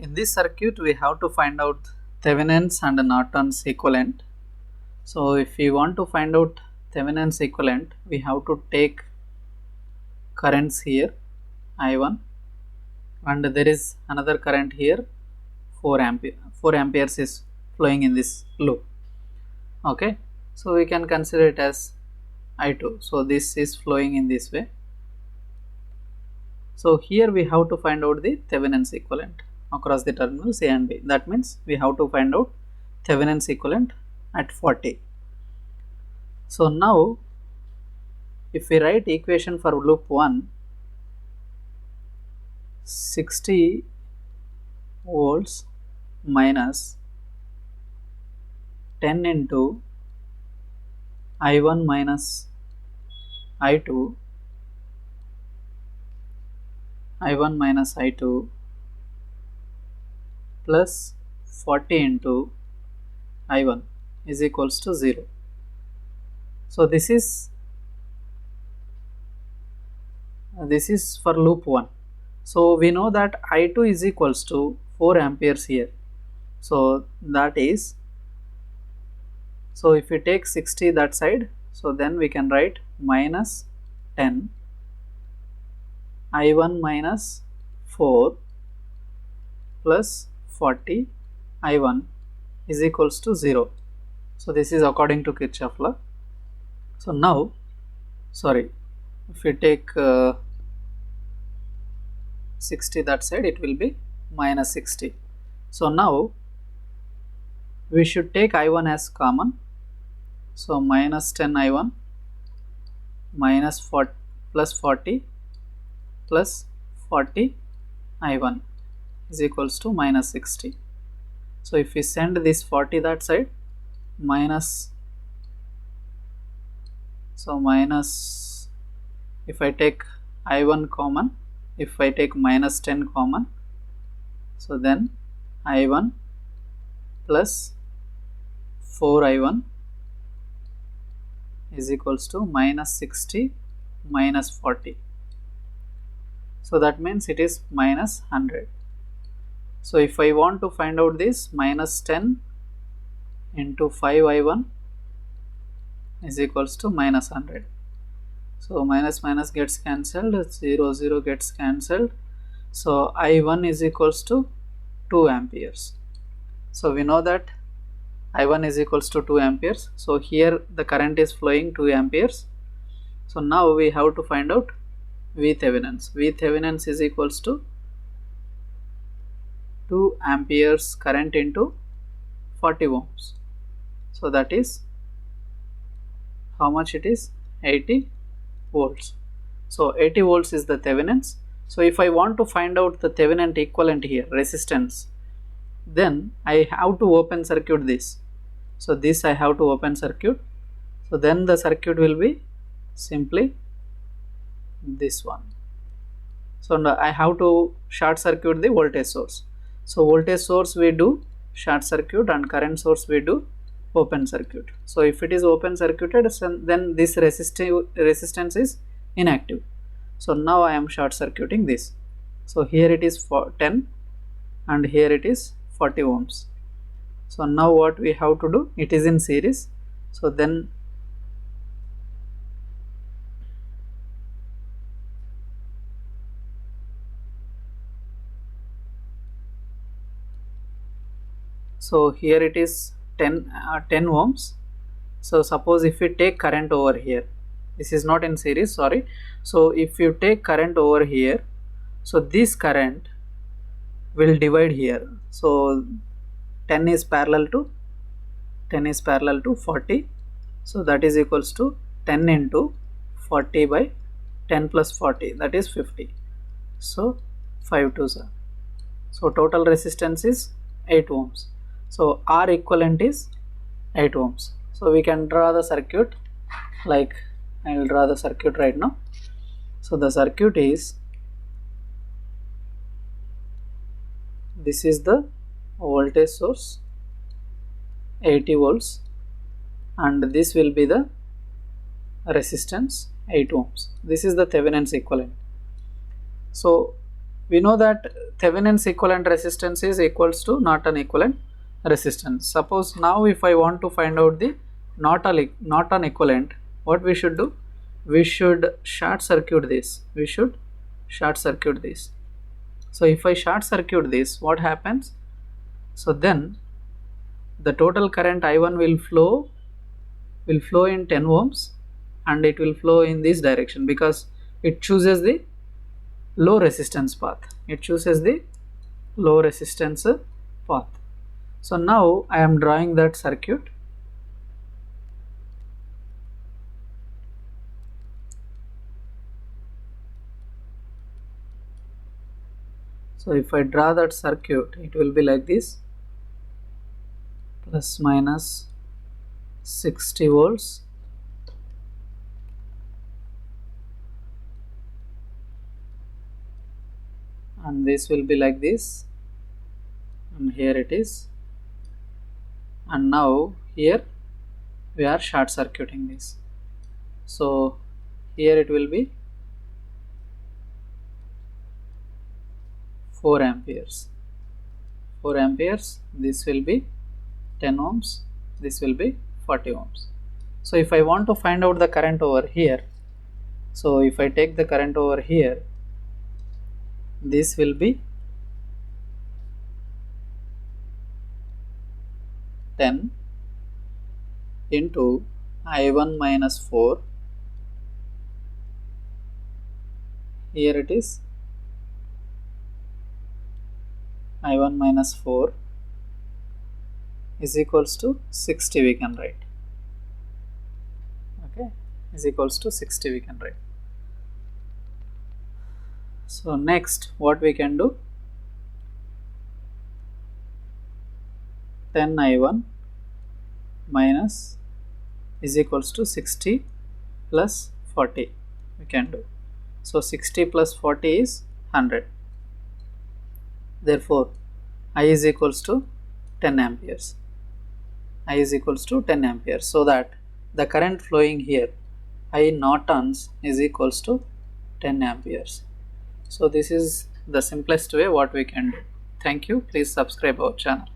In this circuit we have to find out Thevenin's and Norton's equivalent. So if we want to find out Thevenin's equivalent, we have to take currents here I1 and there is another current here 4 amperes is flowing in this loop. Okay, so we can consider it as I2. So this is flowing in this way. So here we have to find out the Thevenin's equivalent across the terminals A and B. That means we have to find out Thevenin's equivalent at 40. So now if we write equation for loop 1, 60 volts minus 10 into I1 minus I2 plus 40 into I1 is equals to 0. So this is for loop 1. So we know that I2 is equals to 4 amperes here. So that is, so if we take 60 that side, so then we can write minus 10 I1 minus 4 plus 40 I1 is equals to 0. So this is according to Kirchhoff law. So now, if we take 60 that side, it will be minus 60. So now we should take I1 as common. So minus 10 I1 minus 40 plus 40 plus 40 I1 is equals to minus 60. So if we send this 40 that side, minus, so minus, if I take I1 common, if I take minus 10 common, so then I1 plus 4 I1 is equals to minus 60 minus 40. So that means it is minus 100. So if I want to find out this, minus 10 into 5 I1 is equals to minus 100. So minus minus gets cancelled, 0 0 gets cancelled. So I1 is equals to 2 amperes. So we know that I1 is equals to 2 amperes. So here the current is flowing 2 amperes. So now we have to find out VThevenin's. VThevenin's is equals to 2 amperes current into 40 ohms. So that is how much it is? 80 volts. So 80 volts is the Thevenin's. So if I want to find out the Thevenin equivalent here, resistance, then I have to open circuit this. So this I have to open circuit. So then the circuit will be simply this one. So now I have to short circuit the voltage source. So voltage source we do short circuit and current source we do open circuit. So if it is open circuited, then this resistance is inactive. So now I am short circuiting this. So here it is for 10 and here it is 40 ohms. So now what we have to do, it is in series. So then so here it is 10 ohms. So suppose if we take current over here, this is not in series, sorry. So if you take current over here, so this current will divide here. So 10 is parallel to 40. So that is equals to 10 into 40 by 10 plus 40, that is 50. So 5 to 7. So total resistance is 8 ohms. So R equivalent is 8 ohms. So we can draw the circuit, like I will draw the circuit right now. So the circuit is, this is the voltage source 80 volts and this will be the resistance 8 ohms. This is the Thevenin's equivalent. So we know that Thevenin's equivalent resistance is equals to Norton equivalent resistance. Suppose now if I want to find out the Norton equivalent, what we should do? We should short circuit this. So if I short circuit this, what happens? So then the total current I1 will flow in 10 ohms, and it will flow in this direction because it chooses the low resistance path. So now I am drawing that circuit. So if I draw that circuit, it will be like this, plus minus 60 volts, and this will be like this, and here it is, and now here we are short circuiting this. So here it will be 4 amperes. This will be 10 ohms, this will be 40 ohms. So if I want to find out the current over here, so if I take the current over here, this will be 10 into I1 minus 4, here it is I1 minus 4 is equals to 60, we can write. Okay, is equals to 60, we can write. So next what we can do, 10 I1 minus is equals to 60 plus 40, we can do. So 60 plus 40 is 100. Therefore I is equals to 10 amperes. So that the current flowing here, I Norton's, is equals to 10 amperes. So this is the simplest way what we can do. Thank you. Please subscribe our channel.